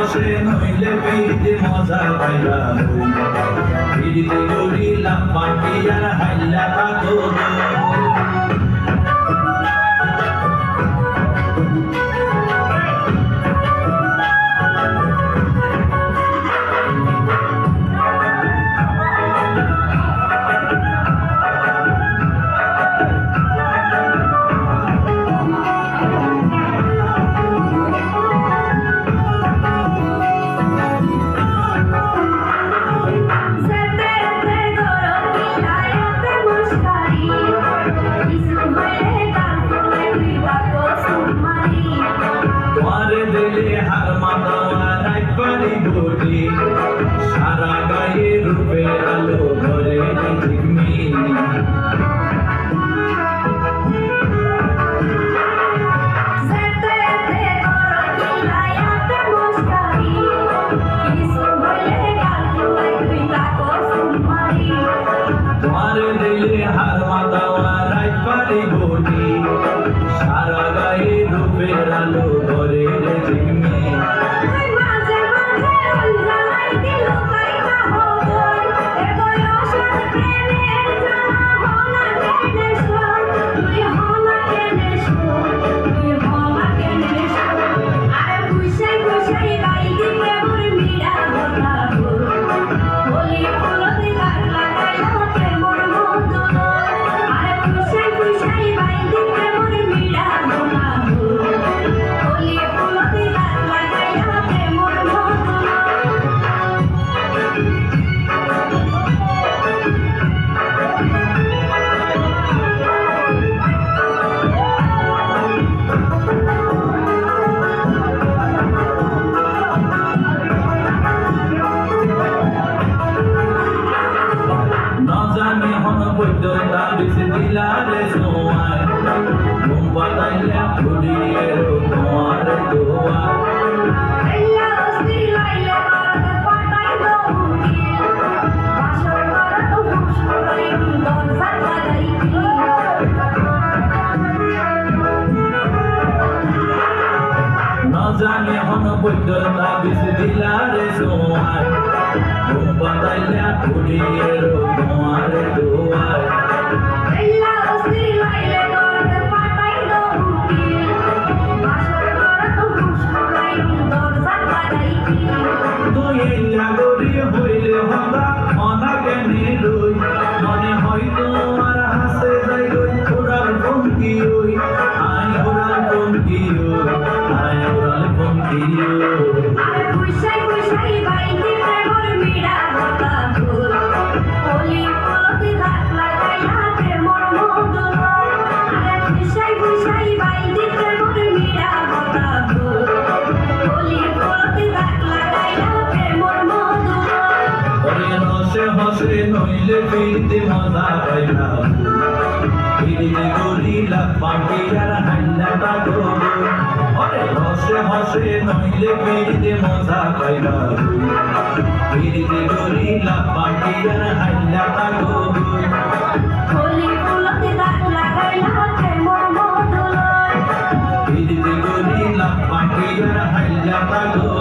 হসে নইলে পিড়িতে মজা পাইলা পিড়িতে গড়িলাম পাটি আর হাইলা থাকো হার মাতাওয়া রাইপারি বলি সারা গায়ে রূপের আলো ঘরে ঝিকমি তোমারে দিলে হার মাতাওয়া রাইপারি বলি সারা গায়ে রূপের আলো ঘরে ঝিকমি বৈদ্যতা বেশি দিলারে সোয়ায় ঘুম পাতাইয়া ঘুরিয়ে তোমার দোয়া না জানি হন বৈদ্যতা বেশি দিলারে সোয়ায় ঘুম পাতাইয়া ঘুরিয়ে তোমার দোয়ায় হইলে হবা অনাজ্ঞানী রই মনে হয় তোমার হাসে যাই রই ওরাল পঙ্কি ওই আয় ওরাল পঙ্কি ওই আয় ওরাল পঙ্কি হসে নইলে পিড়িতে মজা পাইলা পিড়িতে গড়িলা পাটি আর হাইলা থাকো হসে হসে নইলে পিড়িতে মজা পাইলা পিড়িতে গড়িলা পাটি আর হাইলা থাকো পিড়িতে গড়িলা পাটি আর হাইলা থাকো